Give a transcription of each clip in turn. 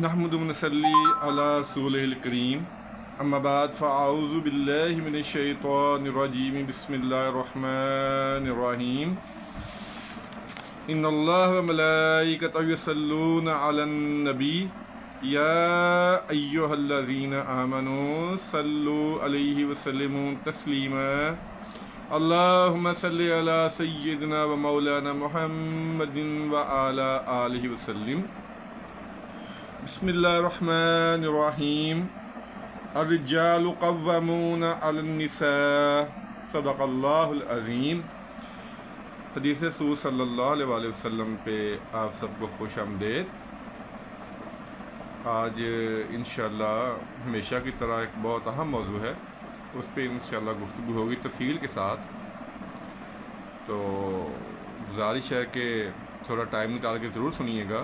نحمد و نصلی علی رسولہ الکریم اما بعد فاعوذ باللہ من الشیطان الرجیم بسم اللہ الرحمن الرحیم ان اللہ و ملائکتہ یصلون علی النبی یا ایہا الذین آمنوا صلوا علیہ وسلموا تسلیما اللہم صلی علی سیدنا و مولانا محمد و علی آلہ وسلم. بسم اللہ الرحمن الرحیم. الرجال قوامون علی النساء. صدق اللہ العظیم. حدیث رسول صلی اللہ علیہ وسلم پہ آپ سب کو خوش آمدید. آج انشاءاللہ ہمیشہ کی طرح ایک بہت اہم موضوع ہے، اس پہ انشاءاللہ گفتگو ہوگی تفصیل کے ساتھ. تو گزارش ہے کہ تھوڑا ٹائم نکال کے ضرور سنیے گا،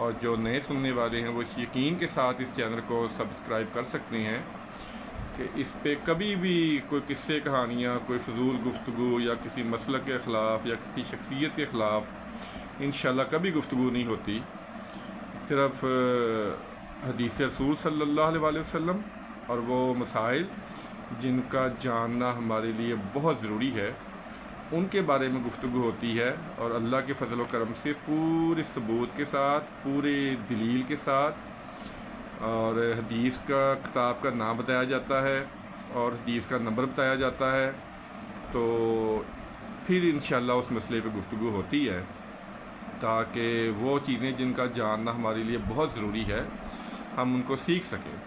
اور جو نئے سننے والے ہیں وہ اس یقین کے ساتھ اس چینل کو سبسکرائب کر سکتے ہیں کہ اس پہ کبھی بھی کوئی قصے کہانیاں، کوئی فضول گفتگو یا کسی مسلک کے خلاف یا کسی شخصیت کے خلاف انشاءاللہ کبھی گفتگو نہیں ہوتی. صرف حدیث رسول صلی اللہ علیہ وسلم اور وہ مسائل جن کا جاننا ہمارے لیے بہت ضروری ہے، ان کے بارے میں گفتگو ہوتی ہے، اور اللہ کے فضل و کرم سے پورے ثبوت کے ساتھ، پورے دلیل کے ساتھ، اور حدیث کا کتاب کا نام بتایا جاتا ہے اور حدیث کا نمبر بتایا جاتا ہے. تو پھر انشاءاللہ اس مسئلے پہ گفتگو ہوتی ہے تاکہ وہ چیزیں جن کا جاننا ہمارے لیے بہت ضروری ہے ہم ان کو سیکھ سکیں.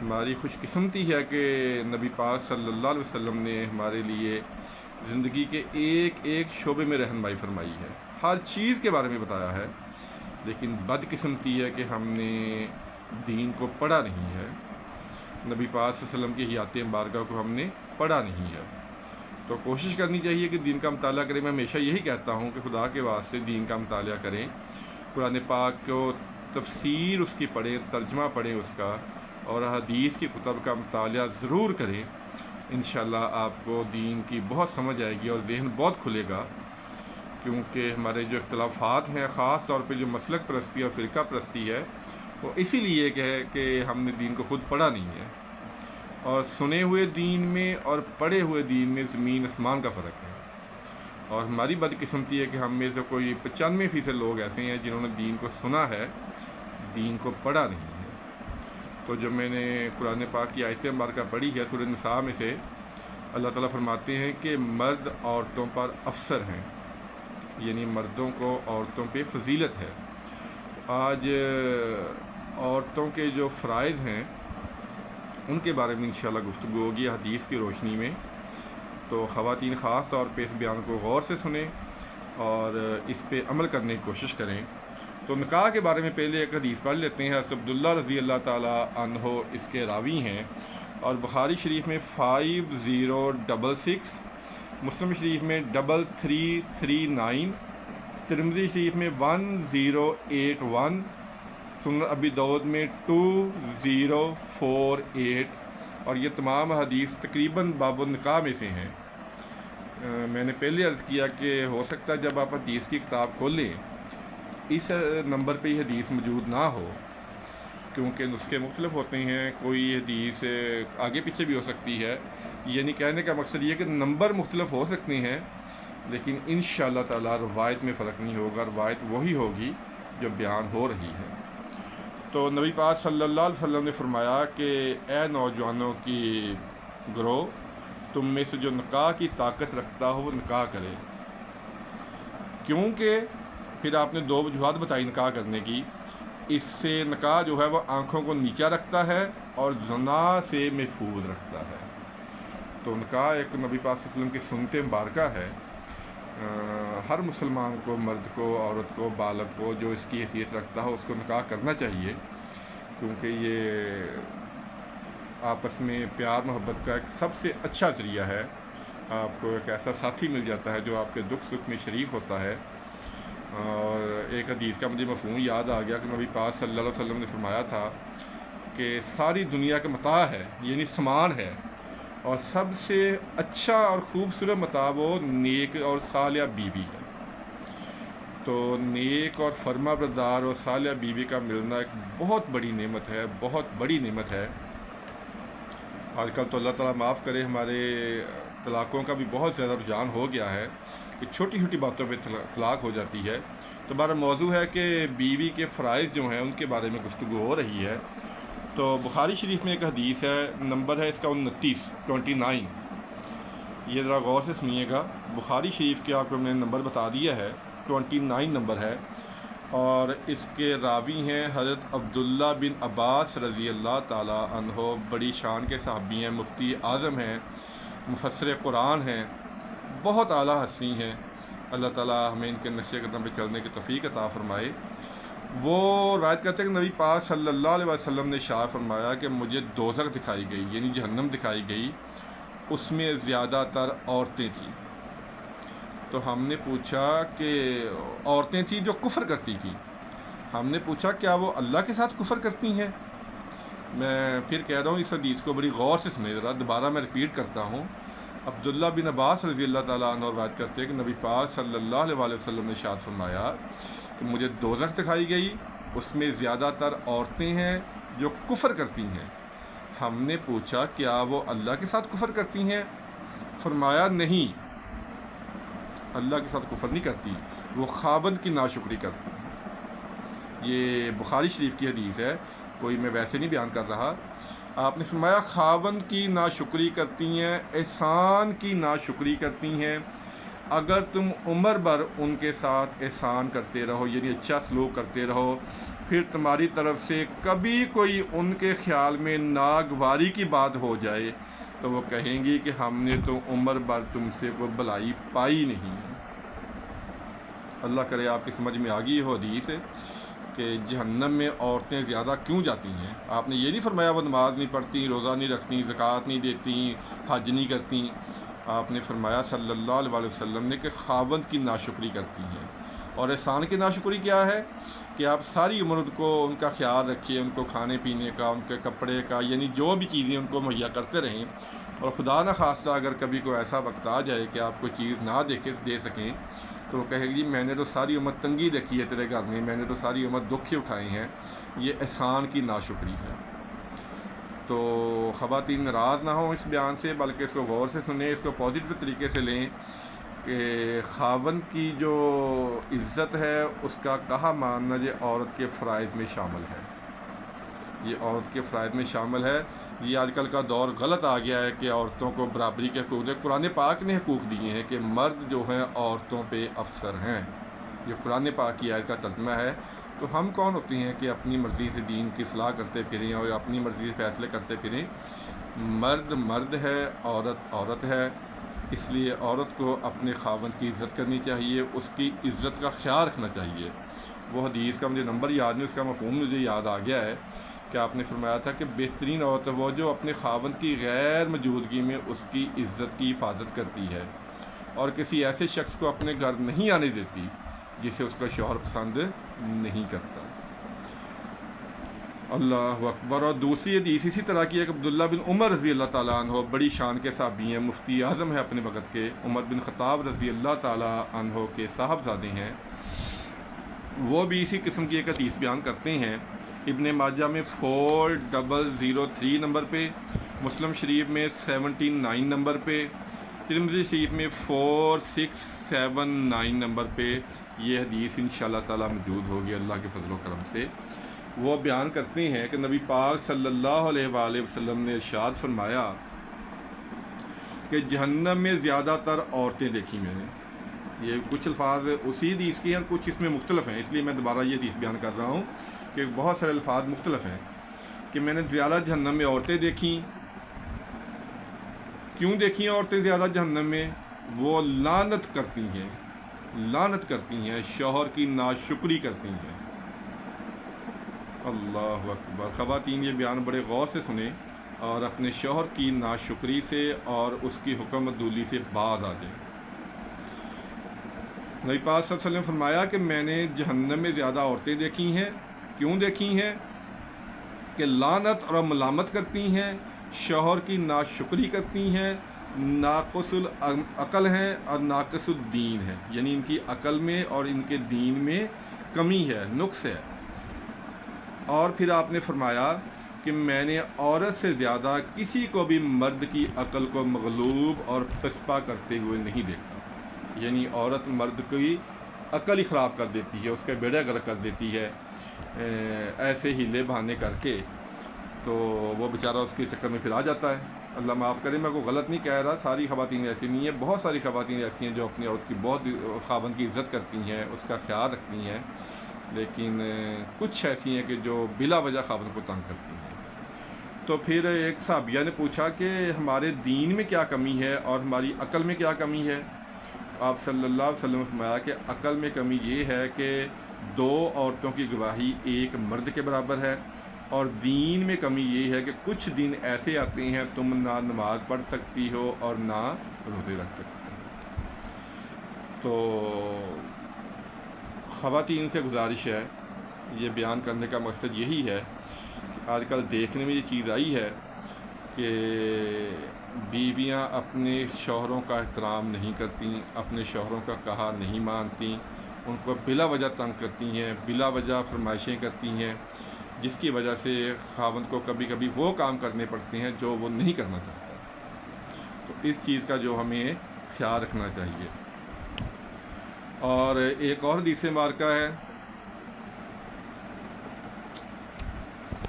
ہماری خوش قسمتی ہے کہ نبی پاک صلی اللہ علیہ وسلم نے ہمارے لیے زندگی کے ایک ایک شعبے میں رہنمائی فرمائی ہے، ہر چیز کے بارے میں بتایا ہے. لیکن بدقسمتی ہے کہ ہم نے دین کو پڑھا نہیں ہے، نبی پاک صلی اللہ علیہ وسلم کی حیات مبارکہ کو ہم نے پڑھا نہیں ہے. تو کوشش کرنی چاہیے کہ دین کا مطالعہ کریں. میں ہمیشہ یہی کہتا ہوں کہ خدا کے واسطے دین کا مطالعہ کریں، قرآن پاک کو تفسیر اس کی پڑھیں، ترجمہ پڑھیں اس کا، اور حدیث کی کتب کا مطالعہ ضرور کریں. انشاءاللہ آپ کو دین کی بہت سمجھ آئے گی اور ذہن بہت کھلے گا. کیونکہ ہمارے جو اختلافات ہیں، خاص طور پہ جو مسلک پرستی اور فرقہ پرستی ہے، وہ اسی لیے کہ ہم نے دین کو خود پڑھا نہیں ہے. اور سنے ہوئے دین میں اور پڑھے ہوئے دین میں زمین آسمان کا فرق ہے. اور ہماری بدقسمتی ہے کہ ہم میں سے کوئی 95% لوگ ایسے ہیں جنہوں نے دین کو سنا ہے، دین کو پڑھا نہیں ہے. تو جو میں نے قرآن پاک کی آیت مبارکہ پڑھی ہے سورہ نساء میں سے، اللہ تعالیٰ فرماتے ہیں کہ مرد عورتوں پر افسر ہیں، یعنی مردوں کو عورتوں پہ فضیلت ہے. آج عورتوں کے جو فرائض ہیں ان کے بارے میں انشاءاللہ گفتگو ہوگی حدیث کی روشنی میں. تو خواتین خاص طور پہ اس بیان کو غور سے سنیں اور اس پہ عمل کرنے کی کوشش کریں. تو نکاح کے بارے میں پہلے ایک حدیث پڑھ لیتے ہیں. حضرت عبداللہ رضی اللہ تعالیٰ عنہ اس کے راوی ہیں، اور بخاری شریف میں 5066، مسلم شریف میں 3339، ترمذی شریف میں 1081، سنن ابی داؤد میں 2048، اور یہ تمام حدیث تقریباً باب النکاح میں سے ہیں. میں نے پہلے عرض کیا کہ ہو سکتا ہے جب آپ حدیث کی کتاب کھولیں اس نمبر پہ یہ حدیث موجود نہ ہو، کیونکہ نسخے مختلف ہوتے ہیں. کوئی حدیث آگے پیچھے بھی ہو سکتی ہے. یعنی کہنے کا مقصد یہ کہ نمبر مختلف ہو سکتے ہیں، لیکن انشاءاللہ تعالی روایت میں فرق نہیں ہوگا، روایت وہی ہوگی جو بیان ہو رہی ہے. تو نبی پاک صلی اللہ علیہ وسلم نے فرمایا کہ اے نوجوانوں کی گروہ، تم میں سے جو نکاح کی طاقت رکھتا ہو وہ نکاح کرے. کیونکہ پھر آپ نے 2 وجوہات بتائی نکاح کرنے کی. اس سے نکاح جو ہے وہ آنکھوں کو نیچا رکھتا ہے اور زنا سے محفوظ رکھتا ہے. تو نکاح ایک نبی پاک صلی اللہ علیہ وسلم کی سنت مبارکہ ہے. ہر مسلمان کو، مرد کو، عورت کو، بالغ کو، جو اس کی حیثیت رکھتا ہو اس کو نکاح کرنا چاہیے، کیونکہ یہ آپس میں پیار محبت کا ایک سب سے اچھا ذریعہ ہے. آپ کو ایک ایسا ساتھی مل جاتا ہے جو آپ کے دکھ سکھ میں شریک ہوتا ہے. اور ایک حدیث کا مجھے مفہوم یاد آ گیا کہ نبی پاک صلی اللہ علیہ وسلم نے فرمایا تھا کہ ساری دنیا کا متاع ہے، یعنی سامان ہے، اور سب سے اچھا اور خوبصورت متاع وہ نیک اور صالحہ بیوی ہے. تو نیک اور فرما بردار اور صالحہ بیوی کا ملنا ایک بہت بڑی نعمت ہے، بہت بڑی نعمت ہے۔ آج کل تو اللہ تعالیٰ معاف کرے، ہمارے طلاقوں کا بھی بہت زیادہ رجحان ہو گیا ہے کہ چھوٹی چھوٹی باتوں پہ طلاق ہو جاتی ہے۔ تو ہمارا موضوع ہے کہ بیوی کے فرائض جو ہیں ان کے بارے میں گفتگو ہو رہی ہے۔ تو بخاری شریف میں ایک حدیث ہے، نمبر ہے اس کا 29 یہ ذرا غور سے سنیے گا۔ بخاری شریف کے آپ کو میں نے نمبر بتا دیا ہے، 29 نمبر ہے، اور اس کے راوی ہیں حضرت عبداللہ بن عباس رضی اللہ تعالی عنہ، بڑی شان کے صحابی ہیں، مفتی اعظم ہیں، مفسر قرآن ہیں، بہت اعلیٰ ہستی ہیں۔ اللہ تعالیٰ ہمیں ان کے نقش قدم پہ چلنے کی توفیق عطا فرمائے۔ وہ روایت کرتے ہیں کہ نبی پاک صلی اللہ علیہ وسلم نے ارشاد فرمایا کہ مجھے دوزخ دکھائی گئی، یعنی جہنم دکھائی گئی، اس میں زیادہ تر عورتیں تھیں۔ تو ہم نے پوچھا کہ عورتیں تھیں جو کفر کرتی تھیں۔ ہم نے پوچھا کیا وہ اللہ کے ساتھ کفر کرتی ہیں؟ میں پھر کہہ رہا ہوں اس حدیث کو بڑی غور سے سنیں ذرا، دوبارہ میں ریپیٹ کرتا ہوں۔ عبداللہ بن عباس رضی اللہ تعالیٰ عنہ روایت کرتے ہیں کہ نبی پاک صلی اللہ علیہ وسلم نے ارشاد فرمایا کہ مجھے دوزخ دکھائی گئی، اس میں زیادہ تر عورتیں ہیں جو کفر کرتی ہیں۔ ہم نے پوچھا کیا وہ اللہ کے ساتھ کفر کرتی ہیں؟ فرمایا نہیں، اللہ کے ساتھ کفر نہیں کرتی، وہ خاوند کی ناشکری کرتی ہیں۔ یہ بخاری شریف کی حدیث ہے، کوئی میں ویسے نہیں بیان کر رہا۔ آپ نے فرمایا خاوند کی ناشکری کرتی ہیں، احسان کی ناشکری کرتی ہیں۔ اگر تم عمر بھر ان کے ساتھ احسان کرتے رہو، یعنی اچھا سلوک کرتے رہو، پھر تمہاری طرف سے کبھی کوئی ان کے خیال میں ناگواری کی بات ہو جائے تو وہ کہیں گی کہ ہم نے تو عمر بھر تم سے کوئی بھلائی پائی نہیں۔ اللہ کرے آپ کی سمجھ میں آ گئی ہو حدیث کہ جہنم میں عورتیں زیادہ کیوں جاتی ہیں۔ آپ نے یہ نہیں فرمایا وہ نماز نہیں پڑھتی، روزہ نہیں رکھتی، زکوٰۃ نہیں دیتی، حج نہیں کرتی۔ آپ نے فرمایا صلی اللہ علیہ وسلم نے کہ خاوند کی ناشکری کرتی ہیں۔ اور احسان کی ناشکری کیا ہے کہ آپ ساری عمر ان کا خیال رکھیے، ان کو کھانے پینے کا، ان کے کپڑے کا، یعنی جو بھی چیزیں ان کو مہیا کرتے رہیں، اور خدا نہ خواستہ اگر کبھی کوئی ایسا وقت آ جائے کہ آپ کوئی چیز نہ دے سکیں تو وہ کہے گی میں نے تو ساری عمر تنگی دیکھی ہے تیرے گھر میں نے تو ساری عمر دکھ اٹھائے ہیں۔ یہ احسان کی ناشکری ہے۔ تو خواتین ناراض نہ ہوں اس بیان سے، بلکہ اس کو غور سے سنیں، اس کو پازیٹیو طریقے سے لیں کہ خاوند کی جو عزت ہے اس کا کہا ماننا یہ عورت کے فرائض میں شامل ہے، یہ عورت کے فرائض میں شامل ہے۔ یہ آج کل کا دور غلط آ گیا ہے کہ عورتوں کو برابری کے حقوق دے۔ قرآن پاک نے حقوق دیے ہیں کہ مرد جو ہیں عورتوں پہ افسر ہیں، یہ قرآن پاک کی آیت کا ترجمہ ہے۔ تو ہم کون ہوتے ہیں کہ اپنی مرضی سے دین کی اصلاح کرتے پھریں اور اپنی مرضی سے فیصلے کرتے پھریں؟ مرد مرد ہے، عورت عورت ہے۔ اس لیے عورت کو اپنے خاوند کی عزت کرنی چاہیے، اس کی عزت کا خیال رکھنا چاہیے۔ وہ حدیث کا مجھے نمبر یاد نہیں، اس کا مفہوم مجھے یاد آ گیا ہے کہ آپ نے فرمایا تھا کہ بہترین عورت وہ جو اپنے خاوند کی غیر موجودگی میں اس کی عزت کی حفاظت کرتی ہے اور کسی ایسے شخص کو اپنے گھر نہیں آنے دیتی جسے اس کا شوہر پسند نہیں کرتا۔ اللہ اکبر۔ اور دوسری حدیث اسی طرح کی ہے کہ عبداللہ بن عمر رضی اللہ تعالیٰ عنہ، بڑی شان کے صحابی ہیں، مفتی اعظم ہیں اپنے وقت کے، عمر بن خطاب رضی اللہ تعالیٰ عنہ کے صاحبزادے ہیں۔ وہ بھی اسی قسم کی ایک حدیث بیان کرتے ہیں، ابن ماجہ میں 4003 نمبر پہ، مسلم شریف میں 79 نمبر پہ، ترمذی شریف میں 4679 نمبر پہ یہ حدیث انشاءاللہ تعالیٰ موجود ہوگی اللہ کے فضل و کرم سے۔ وہ بیان کرتے ہیں کہ نبی پاک صلی اللہ علیہ وآلہ وسلم نے ارشاد فرمایا کہ جہنم میں زیادہ تر عورتیں دیکھی میں نے۔ یہ کچھ الفاظ اسی حدیث کے ہیں، کچھ اس میں مختلف ہیں، اس لیے میں دوبارہ یہ حدیث بیان کر رہا ہوں کہ بہت سارے الفاظ مختلف ہیں کہ میں نے زیادہ جہنم میں عورتیں دیکھیں۔ کیوں دیکھی عورتیں زیادہ جہنم میں؟ وہ لعنت کرتی ہیں، شوہر کی ناشکری کرتی ہیں۔ اللہ اکبر۔ خواتین یہ بیان بڑے غور سے سنیں اور اپنے شوہر کی ناشکری سے اور اس کی حکم عدولی سے باز آ جائیں۔ نبی پاک صلی اللہ علیہ وسلم فرمایا کہ میں نے جہنم میں زیادہ عورتیں دیکھی ہیں۔ کیوں دیکھی ہیں؟ کہ لعنت اور ملامت کرتی ہیں، شوہر کی ناشکری کرتی ہیں، ناقص العقل ہیں اور ناقص الدین ہے، یعنی ان کی عقل میں اور ان کے دین میں کمی ہے، نقص ہے۔ اور پھر آپ نے فرمایا کہ میں نے عورت سے زیادہ کسی کو بھی مرد کی عقل کو مغلوب اور پسپا کرتے ہوئے نہیں دیکھا، یعنی عورت مرد کی عقل ہی خراب کر دیتی ہے، اس کا بیڑا گرک کر دیتی ہے ایسے ہیلے بہانے کر کے، تو وہ بیچارہ اس کے چکر میں پھر آ جاتا ہے۔ اللہ معاف کرے، میں کوئی غلط نہیں کہہ رہا، ساری خواتین ایسی نہیں ہیں، بہت ساری خواتین ایسی ہیں جو اپنی عورت کی بہت خاوند کی عزت کرتی ہیں، اس کا خیال رکھتی ہیں، لیکن کچھ ایسی ہیں کہ جو بلا وجہ خاوند کو تنگ کرتی ہیں۔ تو پھر ایک صحابیہ نے پوچھا کہ ہمارے دین میں کیا کمی ہے اور ہماری عقل میں کیا کمی ہے؟ آپ صلی اللہ علیہ وسلم نے فرمایا کہ عقل میں کمی یہ ہے کہ 2 عورتوں کی گواہی ایک مرد کے برابر ہے، اور دین میں کمی یہ ہے کہ کچھ دن ایسے آتے ہیں تم نہ نماز پڑھ سکتی ہو اور نہ روزے رکھ سکتی ہو۔ تو خواتین سے گزارش ہے، یہ بیان کرنے کا مقصد یہی ہے کہ آج کل دیکھنے میں یہ چیز آئی ہے کہ بیویاں اپنے شوہروں کا احترام نہیں کرتی، اپنے شوہروں کا کہا نہیں مانتی، ان کو بلا وجہ تنگ کرتی ہیں، بلا وجہ فرمائشیں کرتی ہیں، جس کی وجہ سے خاوند کو کبھی کبھی وہ کام کرنے پڑتے ہیں جو وہ نہیں کرنا چاہتا۔ تو اس چیز کا جو ہمیں خیال رکھنا چاہیے۔ اور ایک اور حدیث مبارکہ ہے،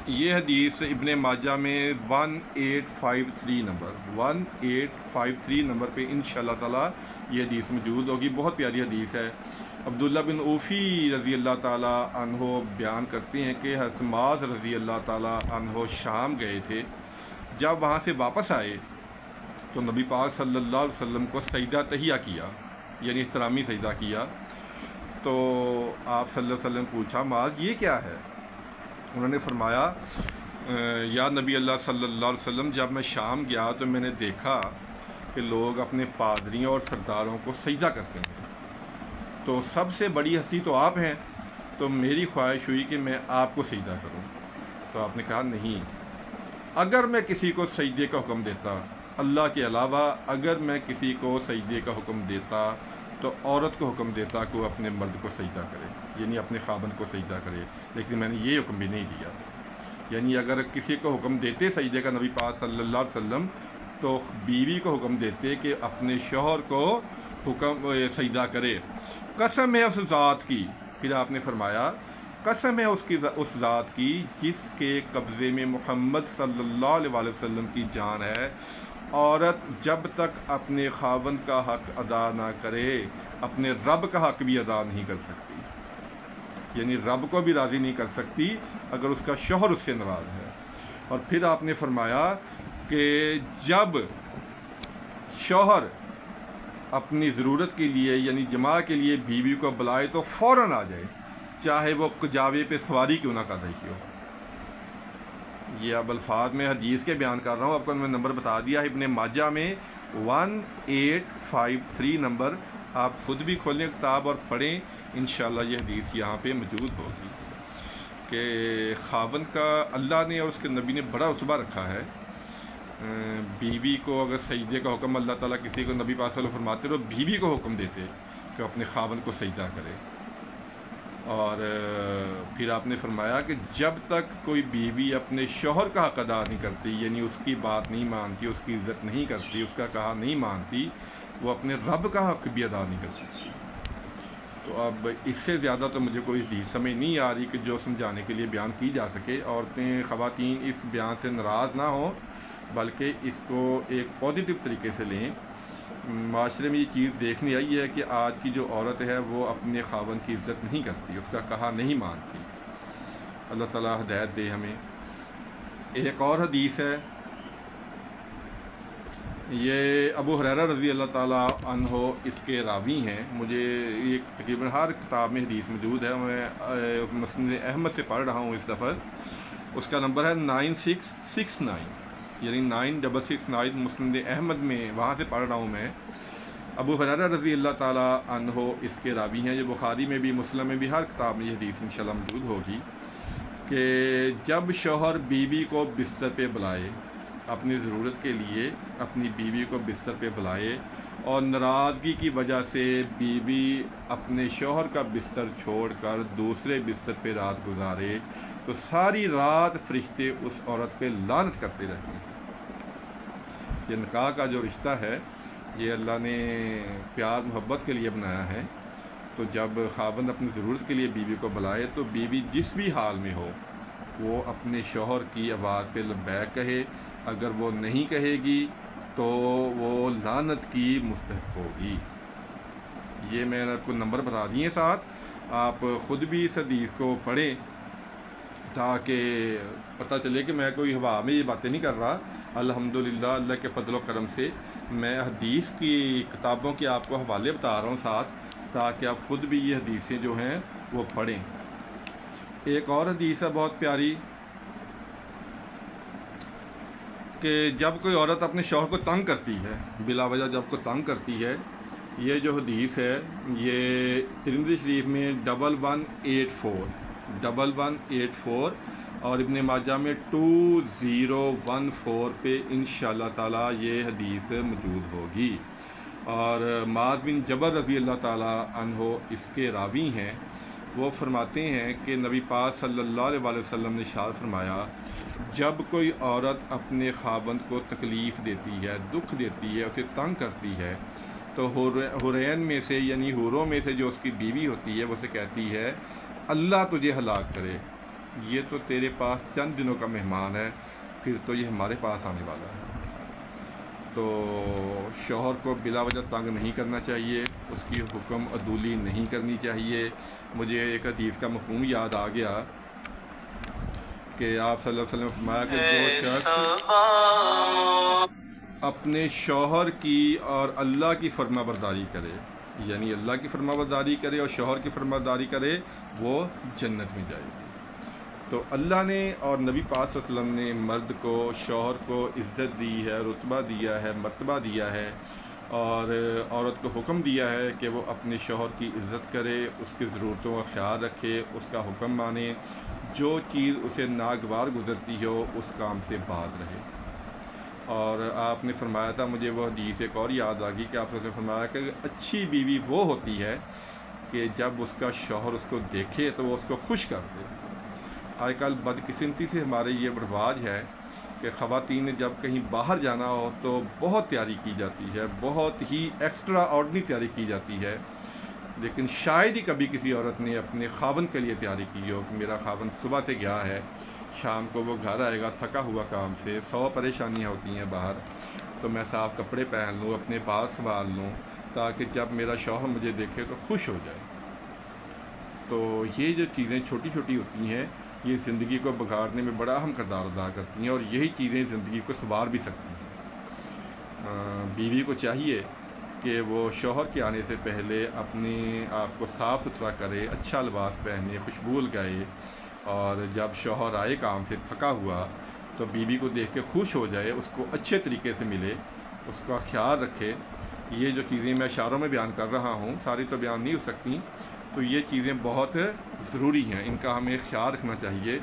یہ حدیث ابن ماجہ میں 1853 نمبر پہ انشاءاللہ تعالی یہ حدیث موجود ہوگی، بہت پیاری حدیث ہے۔ عبداللہ بن اوفی رضی اللہ تعالی عنہ بیان کرتے ہیں کہ حضرت معاذ رضی اللہ تعالی عنہ شام گئے تھے، جب وہاں سے واپس آئے تو نبی پاک صلی اللہ علیہ وسلم کو سجدہ تحیہ کیا، یعنی احترامی سجدہ کیا۔ تو آپ صلی اللہ علیہ وسلم پوچھا معاذ یہ کیا ہے؟ انہوں نے فرمایا یا نبی اللہ صلی اللہ علیہ وسلم، جب میں شام گیا تو میں نے دیکھا کہ لوگ اپنے پادریوں اور سرداروں کو سجدہ کرتے ہیں، تو سب سے بڑی ہستی تو آپ ہیں، تو میری خواہش ہوئی کہ میں آپ کو سجدہ کروں۔ تو آپ نے کہا نہیں، اگر میں کسی کو سجدے کا حکم دیتا اللہ کے علاوہ، اگر میں کسی کو سجدے کا حکم دیتا تو عورت کو حکم دیتا کہ وہ اپنے مرد کو سجدہ کرے، یعنی اپنے خاوند کو سجدہ کرے، لیکن میں نے یہ حکم بھی نہیں دیا۔ یعنی اگر کسی کو حکم دیتے سجدے کا نبی پاک صلی اللہ علیہ وسلم، تو بیوی کو حکم دیتے کہ اپنے شوہر کو سجدہ کرے۔ قسم ہے اس ذات کی، پھر آپ نے فرمایا قسم ہے اس ذات کی جس کے قبضے میں محمد صلی اللہ علیہ وسلم کی جان ہے، عورت جب تک اپنے خاوند کا حق ادا نہ کرے اپنے رب کا حق بھی ادا نہیں کر سکتی، یعنی رب کو بھی راضی نہیں کر سکتی اگر اس کا شوہر اس سے ناراض ہے۔ اور پھر آپ نے فرمایا کہ جب شوہر اپنی ضرورت کے لیے یعنی جماع کے لیے بیوی کو بلائے تو فوراً آ جائے، چاہے وہ کجاوے پہ سواری کیوں نہ کر رہی ہو۔ یہ اب الفاظ میں حدیث کے بیان کر رہا ہوں، آپ کو میں نمبر بتا دیا ہے، ابن ماجہ میں 1853 نمبر، آپ خود بھی کھولیں کتاب اور پڑھیں، انشاءاللہ یہ حدیث یہاں پہ موجود ہوگی کہ خاوند کا اللہ نے اور اس کے نبی نے بڑا رتبہ رکھا ہے۔ بیوی کو اگر سجدے کا حکم اللہ تعالیٰ کسی کو نبی پاک صلی اللہ علیہ وسلم فرماتے تو بیوی کو حکم دیتے کہ اپنے خاوند کو سجدہ کرے۔ اور پھر آپ نے فرمایا کہ جب تک کوئی بیوی اپنے شوہر کا حق ادا نہیں کرتی، یعنی اس کی بات نہیں مانتی، اس کی عزت نہیں کرتی، اس کا کہا نہیں مانتی، وہ اپنے رب کا حق بھی ادا نہیں کر سکتی۔ تو اب اس سے زیادہ تو مجھے کوئی حدیث سمجھ نہیں آ رہی کہ جو سمجھانے کے لیے بیان کی جا سکے۔ عورتیں خواتین اس بیان سے ناراض نہ ہوں، بلکہ اس کو ایک پازیٹیو طریقے سے لیں۔ معاشرے میں یہ چیز دیکھنے آئی ہے کہ آج کی جو عورت ہے وہ اپنے خاوند کی عزت نہیں کرتی، اس کا کہا نہیں مانتی۔ اللہ تعالیٰ ہدایت دے ہمیں۔ ایک اور حدیث ہے، یہ ابو ہریرہ رضی اللہ تعالیٰ عنہ اس کے راوی ہیں، مجھے یہ تقریباً ہر کتاب میں حدیث موجود ہے، میں مسند احمد سے پڑھ رہا ہوں اس سفر، اس کا نمبر ہے 9669، یعنی 9669 مسند احمد میں، وہاں سے پڑھ رہا ہوں میں۔ ابو ہریرہ رضی اللہ تعالیٰ عنہ اس کے راوی ہیں، یہ بخاری میں بھی مسلم میں بھی ہر کتاب میں یہ حدیث انشاءاللہ موجود ہوگی کہ جب شوہر بیوی کو بستر پہ بلائے اپنی ضرورت کے لیے اپنی بیوی کو بستر پہ بلائے اور ناراضگی کی وجہ سے بیوی اپنے شوہر کا بستر چھوڑ کر دوسرے بستر پہ رات گزارے تو ساری رات فرشتے اس عورت پہ لعنت کرتے رہتے ہیں۔ یہ نکاح کا جو رشتہ ہے یہ اللہ نے پیار محبت کے لیے بنایا ہے، تو جب خاوند اپنی ضرورت کے لیے بیوی کو بلائے تو بیوی جس بھی حال میں ہو وہ اپنے شوہر کی آواز پہ لبیک کہے، اگر وہ نہیں کہے گی تو وہ لعنت کی مستحق ہوگی۔ یہ میں نے آپ کو نمبر بتا دیے ساتھ، آپ خود بھی اس حدیث کو پڑھیں تاکہ پتہ چلے کہ میں کوئی ہوا میں یہ باتیں نہیں کر رہا۔ الحمدللہ اللہ کے فضل و کرم سے میں حدیث کی کتابوں کے آپ کو حوالے بتا رہا ہوں ساتھ، تاکہ آپ خود بھی یہ حدیثیں جو ہیں وہ پڑھیں۔ ایک اور حدیث ہے بہت پیاری کہ جب کوئی عورت اپنے شوہر کو تنگ کرتی ہے، بلا وجہ جب کو تنگ کرتی ہے، یہ جو حدیث ہے یہ ترمذی شریف میں 1184 اور ابن ماجہ میں 2014 پہ انشاءاللہ تعالی یہ حدیث موجود ہوگی۔ اور معاذ بن جبل رضی اللہ تعالی عنہ اس کے راوی ہیں، وہ فرماتے ہیں کہ نبی پاک صلی اللہ علیہ وسلم نے ارشاد فرمایا، جب کوئی عورت اپنے خاوند کو تکلیف دیتی ہے، دکھ دیتی ہے، اسے تنگ کرتی ہے، تو حورین میں سے یعنی حوروں میں سے جو اس کی بیوی ہوتی ہے وہ اسے کہتی ہے اللہ تجھے ہلاک کرے، یہ تو تیرے پاس چند دنوں کا مہمان ہے، پھر تو یہ ہمارے پاس آنے والا ہے۔ تو شوہر کو بلا وجہ تنگ نہیں کرنا چاہیے، اس کی حکم عدولی نہیں کرنی چاہیے۔ مجھے ایک حدیث کا مفہوم یاد آ گیا کہ آپ صلی اللہ علیہ وسلم نے فرمایا کہ جو شخص اپنے شوہر کی اور اللہ کی فرما برداری کرے، یعنی اللہ کی فرما برداری کرے اور شوہر کی فرما برداری کرے، وہ جنت میں جائے گی۔ تو اللہ نے اور نبی پاک صلی اللہ علیہ وسلم نے مرد کو، شوہر کو عزت دی ہے، رتبہ دیا ہے، مرتبہ دیا ہے، اور عورت کو حکم دیا ہے کہ وہ اپنے شوہر کی عزت کرے، اس کی ضرورتوں کا خیال رکھے، اس کا حکم مانے، جو چیز اسے ناگوار گزرتی ہو اس کام سے باز رہے۔ اور آپ نے فرمایا تھا، مجھے وہ حدیث ایک اور یاد آ گئی کہ آپ نے فرمایا کہ اچھی بیوی وہ ہوتی ہے کہ جب اس کا شوہر اس کو دیکھے تو وہ اس کو خوش کر دے۔ آج کل بدقسمتی سے ہمارے یہ رواج ہے کہ خواتین نے جب کہیں باہر جانا ہو تو بہت تیاری کی جاتی ہے، بہت ہی ایکسٹرا آرڈنری تیاری کی جاتی ہے، لیکن شاید ہی کبھی کسی عورت نے اپنے خاوند کے لیے تیاری کی ہو کہ میرا خاوند صبح سے گیا ہے، شام کو وہ گھر آئے گا تھکا ہوا کام سے، 100 پریشانیاں ہوتی ہیں باہر، تو میں صاف کپڑے پہن لوں، اپنے بال سنبھال لوں تاکہ جب میرا شوہر مجھے دیکھے تو خوش ہو جائے۔ تو یہ جو چیزیں چھوٹی چھوٹی ہوتی ہیں یہ زندگی کو بگاڑنے میں بڑا اہم کردار ادا کرتی ہیں، اور یہی چیزیں زندگی کو سنوار بھی سکتی ہیں۔ بیوی کو چاہیے کہ وہ شوہر کے آنے سے پہلے اپنے آپ کو صاف ستھرا کرے، اچھا لباس پہنے، خوشبو لگائے، اور جب شوہر آئے کام سے تھکا ہوا تو بیوی کو دیکھ کے خوش ہو جائے، اس کو اچھے طریقے سے ملے، اس کا خیال رکھے۔ یہ جو چیزیں میں اشاروں میں بیان کر رہا ہوں، ساری تو بیان نہیں ہو سکتی، تو یہ چیزیں بہت ضروری ہیں، ان کا ہمیں خیال رکھنا چاہیے۔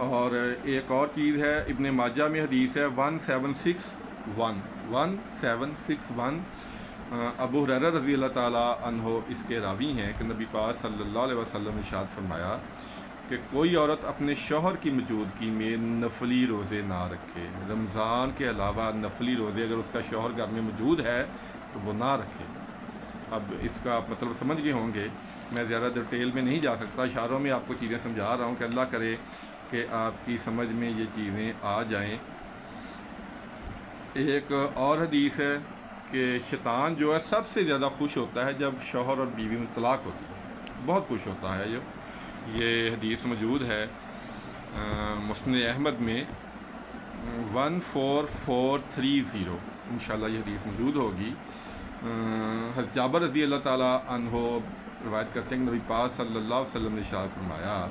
اور ایک اور چیز ہے، ابن ماجہ میں حدیث ہے 1761 ابو ہریرہ رضی اللہ تعالیٰ عنہ اس کے راوی ہیں کہ نبی پاک صلی اللہ علیہ وسلم نے ارشاد فرمایا کہ کوئی عورت اپنے شوہر کی موجودگی میں نفلی روزے نہ رکھے، رمضان کے علاوہ نفلی روزے اگر اس کا شوہر گھر میں موجود ہے تو وہ نہ رکھے۔ اب اس کا مطلب سمجھ گئے ہوں گے، میں زیادہ ڈیٹیل میں نہیں جا سکتا، اشاروں میں آپ کو چیزیں سمجھا رہا ہوں کہ اللہ کرے کہ آپ کی سمجھ میں یہ چیزیں آ جائیں۔ ایک اور حدیث ہے کہ شیطان جو ہے سب سے زیادہ خوش ہوتا ہے جب شوہر اور بیوی میں طلاق ہوتی ہے، بہت خوش ہوتا ہے۔ یہ حدیث موجود ہے مسند احمد میں 14430، انشاءاللہ یہ حدیث موجود ہوگی۔ حضرت جابر رضی اللہ تعالیٰ عنہ روایت کرتے ہیں کہ نبی پاک صلی اللہ علیہ وسلم نے ارشاد فرمایا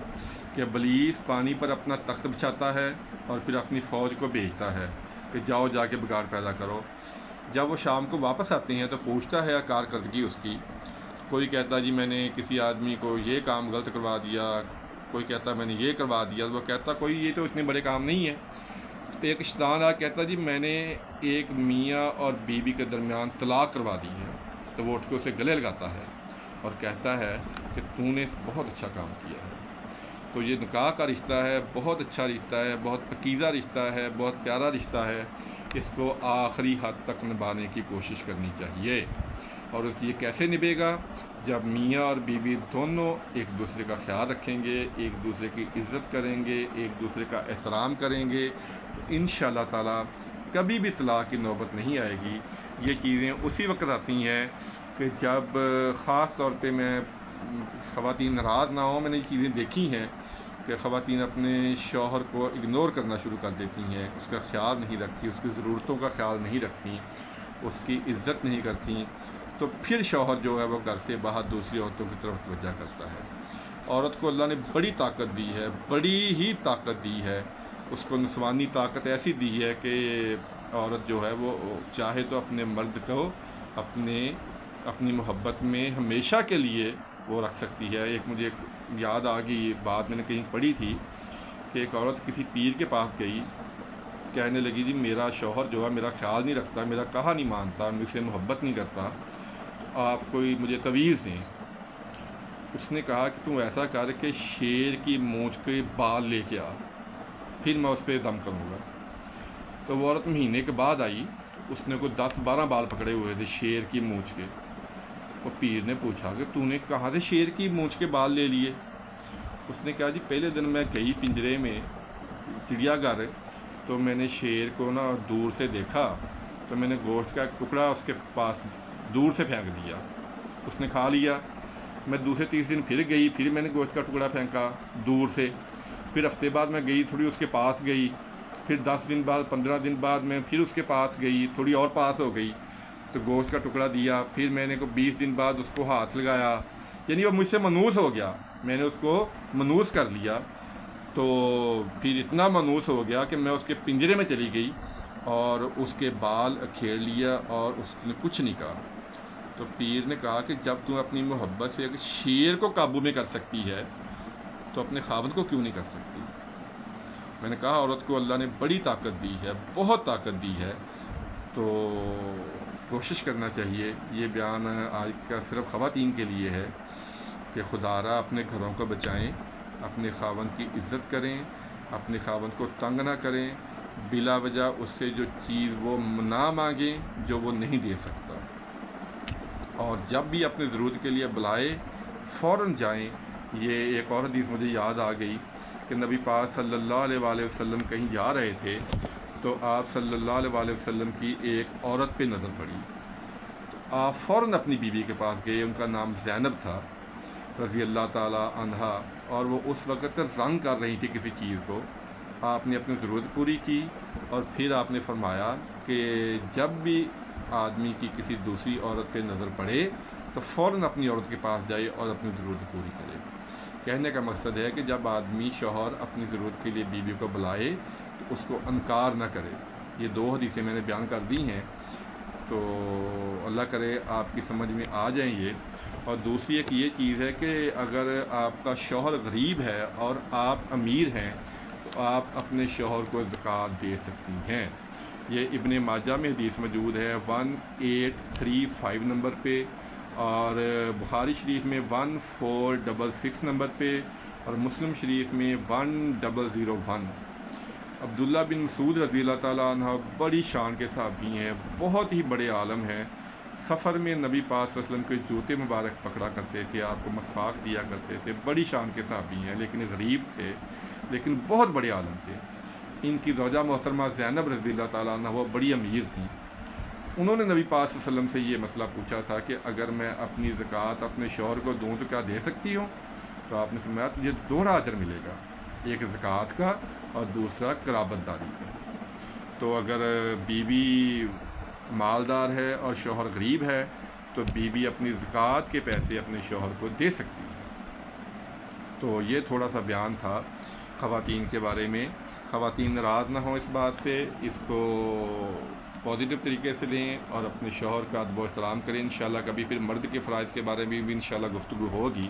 کہ ابلیس پانی پر اپنا تخت بچھاتا ہے اور پھر اپنی فوج کو بھیجتا ہے کہ جاؤ جا کے بگاڑ پیدا کرو۔ جب وہ شام کو واپس آتے ہیں تو پوچھتا ہے کارکردگی اس کی، کوئی کہتا ہے جی میں نے کسی آدمی کو یہ کام غلط کروا دیا، کوئی کہتا ہے میں نے یہ کروا دیا، وہ کہتا کوئی یہ تو اتنے بڑے کام نہیں ہے، ایک شیطان آ کہتا جی میں نے ایک میاں اور بیوی کے درمیان طلاق کروا دی ہے، تو وہ اٹھ کے اسے گلے لگاتا ہے اور کہتا ہے کہ تو نے بہت اچھا کام کیا ہے۔ تو یہ نکاح کا رشتہ ہے، بہت اچھا رشتہ ہے، بہت پاکیزہ رشتہ ہے، بہت پیارا رشتہ ہے، اس کو آخری حد تک نبھانے کی کوشش کرنی چاہیے۔ اور یہ کیسے نبھے گا؟ جب میاں اور بیوی دونوں ایک دوسرے کا خیال رکھیں گے، ایک دوسرے کی عزت کریں گے، ایک دوسرے کا احترام کریں گے، انشاءاللہ تعالیٰ کبھی بھی طلاق کی نوبت نہیں آئے گی۔ یہ چیزیں اسی وقت آتی ہیں کہ جب خاص طور پہ خواتین ناراض نہ ہوں۔ میں نے یہ چیزیں دیکھی ہیں کہ خواتین اپنے شوہر کو اگنور کرنا شروع کر دیتی ہیں، اس کا خیال نہیں رکھتی، اس کی ضرورتوں کا خیال نہیں رکھتی، اس کی عزت نہیں کرتی، تو پھر شوہر جو ہے وہ گھر سے باہر دوسری عورتوں کی طرف توجہ کرتا ہے۔ عورت کو اللہ نے بڑی طاقت دی ہے، بڑی ہی طاقت دی ہے، اس کو نسوانی طاقت ایسی دی ہے کہ عورت جو ہے وہ چاہے تو اپنے مرد کو اپنی محبت میں ہمیشہ کے لیے وہ رکھ سکتی ہے۔ ایک مجھے یاد آ گئی بات، میں نے کہیں پڑھی تھی کہ ایک عورت کسی پیر کے پاس گئی، کہنے لگی جی میرا شوہر جو ہے میرا خیال نہیں رکھتا، میرا کہا نہیں مانتا، مجھ سے محبت نہیں کرتا، تو آپ کوئی مجھے تویز دیں۔ اس نے کہا کہ تم ایسا کر کہ شیر کی مونچھ کے بال لے کے آ، پھر میں اس پہ دم کروں گا۔ تو وہ عورت مہینے کے بعد آئی، اس نے کوئی 10-12 بال پکڑے ہوئے تھے شیر کی مونچھ کے۔ وہ پیر نے پوچھا کہ تو نے کہاں سے شیر کی مونچھ کے بال لے لیے؟ اس نے کہا جی پہلے دن میں گئی پنجرے میں چڑیا گھر، تو میں نے شیر کو دور سے دیکھا، تو میں نے گوشت کا ایک ٹکڑا اس کے پاس دور سے پھینک دیا، اس نے کھا لیا۔ میں دوسرے تیسرے دن پھر گئی، پھر میں نے گوشت کا ٹکڑا پھینکا دور سے، پھر ہفتے بعد میں گئی، تھوڑی اس کے پاس گئی، پھر 10 دن بعد 15 دن بعد میں پھر اس کے پاس گئی، تھوڑی اور پاس ہو گئی تو گوشت کا ٹکڑا دیا، پھر میں نے 20 دن بعد اس کو ہاتھ لگایا، یعنی وہ مجھ سے منحوس ہو گیا، میں نے اس کو منحوس کر لیا۔ تو پھر اتنا منحوس ہو گیا کہ میں اس کے پنجرے میں چلی گئی اور اس کے بال کھیر لیا اور اس نے کچھ نہیں کہا۔ تو پیر نے کہا کہ جب تم اپنی محبت سے اگر شیر کو قابو میں کر سکتی ہے تو اپنے خاوند کو کیوں نہیں کر سکتی؟ میں نے کہا عورت کو اللہ نے بڑی طاقت دی ہے، بہت طاقت دی ہے، تو کوشش کرنا چاہیے۔ یہ بیان آج کا صرف خواتین کے لیے ہے کہ خدا را اپنے گھروں کو بچائیں، اپنے خاوند کی عزت کریں، اپنے خاوند کو تنگ نہ کریں، بلا وجہ اس سے جو چیز وہ نہ مانگیں جو وہ نہیں دے سکتا، اور جب بھی اپنے ضرورت کے لیے بلائے فوراً جائیں۔ یہ ایک اور حدیث مجھے یاد آ گئی کہ نبی پاک صلی اللہ علیہ وآلہ وسلم کہیں جا رہے تھے، تو آپ صلی اللہ علیہ وآلہ وسلم کی ایک عورت پہ نظر پڑی، تو آپ فوراً اپنی بیوی کے پاس گئے، ان کا نام زینب تھا رضی اللہ تعالی عنہا، اور وہ اس وقت رنگ کر رہی تھی کسی چیز کو۔ آپ نے اپنی ضرورت پوری کی اور پھر آپ نے فرمایا کہ جب بھی آدمی کی کسی دوسری عورت پہ نظر پڑے تو فوراً اپنی عورت کے پاس جائے اور اپنی ضرورت پوری کرے۔ کہنے کا مقصد ہے کہ جب آدمی شوہر اپنی ضرورت کے لیے بیوی کو بلائے تو اس کو انکار نہ کرے۔ یہ 2 حدیثیں میں نے بیان کر دی ہیں، تو اللہ کرے آپ کی سمجھ میں آ جائیں یہ۔ اور دوسری ایک یہ چیز ہے کہ اگر آپ کا شوہر غریب ہے اور آپ امیر ہیں تو آپ اپنے شوہر کو زکوٰۃ دے سکتی ہیں۔ یہ ابن ماجہ میں حدیث موجود ہے 1835 نمبر پہ، اور بخاری شریف میں 1466 نمبر پہ، اور مسلم شریف میں 1001۔ عبداللہ بن مسعود رضی اللہ تعالیٰ عنہ بڑی شان کے صحابی ہیں، بہت ہی بڑے عالم ہیں۔ سفر میں نبی پاک صلی اللہ علیہ وسلم کے جوتے مبارک پکڑا کرتے تھے، آپ کو مسواک دیا کرتے تھے، بڑی شان کے صحابی ہیں، لیکن غریب تھے، لیکن بہت بڑے عالم تھے۔ ان کی زوجہ محترمہ زینب رضی اللہ تعالیٰ عنہ وہ بڑی امیر تھیں۔ انہوں نے نبی پاک صلی اللہ علیہ وسلم سے یہ مسئلہ پوچھا تھا کہ اگر میں اپنی زکوٰۃ اپنے شوہر کو دوں تو کیا دے سکتی ہوں؟ تو آپ نے فرمایا تجھے 2 اجر ملے گا، ایک زکوٰۃ کا اور دوسرا قرابت داری کا۔ تو اگر بیوی مالدار ہے اور شوہر غریب ہے تو بیوی اپنی زکوٰۃ کے پیسے اپنے شوہر کو دے سکتی ہے۔ تو یہ تھوڑا سا بیان تھا خواتین کے بارے میں۔ خواتین ناراض نہ ہوں اس بات سے، اس کو پازیٹیو طریقے سے لیں اور اپنے شوہر کا ادب و احترام کریں انشاءاللہ. کبھی پھر مرد کے فرائض کے بارے میں بھی انشاءاللہ گفتگو ہوگی.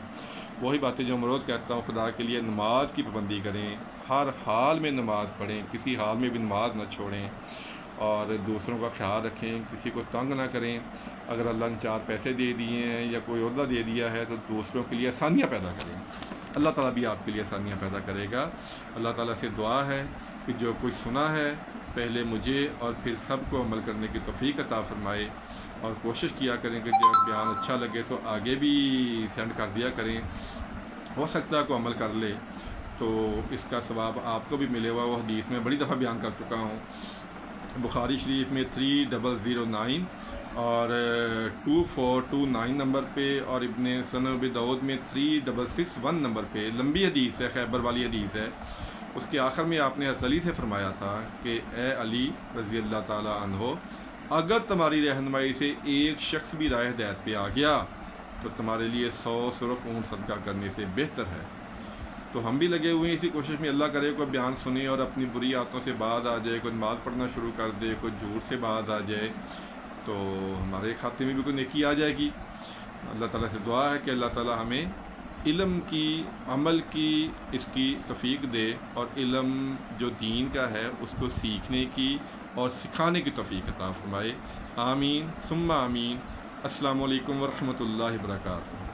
وہی باتیں جو میں روز کہتا ہوں، خدا کے لیے نماز کی پابندی کریں، ہر حال میں نماز پڑھیں، کسی حال میں بھی نماز نہ چھوڑیں، اور دوسروں کا خیال رکھیں، کسی کو تنگ نہ کریں. اگر اللہ نے 4 پیسے دے دیے ہیں یا کوئی عہدہ دے دیا ہے تو دوسروں کے لیے آسانیاں پیدا کریں. اللہ تعالیٰ بھی آپ کے لیے آسانیاں پیدا کرے گا. اللہ تعالیٰ سے دعا ہے کہ جو کچھ سنا ہے پہلے مجھے اور پھر سب کو عمل کرنے کی توفیق عطا فرمائے، اور کوشش کیا کریں کہ جب بیان اچھا لگے تو آگے بھی سینڈ کر دیا کریں. ہو سکتا ہے کوئی عمل کر لے تو اس کا ثواب آپ کو بھی ملے گا. وہ حدیث میں بڑی دفعہ بیان کر چکا ہوں، بخاری شریف میں 3009 اور 2429 نمبر پہ، اور ابن سنن ابی داؤد میں 3661 نمبر پہ. لمبی حدیث ہے، خیبر والی حدیث ہے. اس کے آخر میں آپ نے حضرت علی سے فرمایا تھا کہ اے علی رضی اللہ تعالیٰ عنہ، اگر تمہاری رہنمائی سے ایک شخص بھی راہ ہدایت پہ آ گیا تو تمہارے لیے 100 سرخ اونٹ صدقہ کرنے سے بہتر ہے. تو ہم بھی لگے ہوئے ہیں اسی کوشش میں. اللہ کرے کوئی بیان سنے اور اپنی بری عادتوں سے باز آ جائے، کوئی نماز پڑھنا شروع کر دے، کوئی جھوٹ سے باز آ جائے، تو ہمارے کھاتے میں بھی کوئی نیکی آ جائے گی. اللہ تعالیٰ سے دعا ہے کہ اللہ تعالیٰ ہمیں علم کی، عمل کی، اس کی توفیق دے، اور علم جو دین کا ہے اس کو سیکھنے کی اور سکھانے کی توفیق عطا فرمائے. آمین ثم آمین. السلام علیکم ورحمۃ اللہ وبرکاتہ.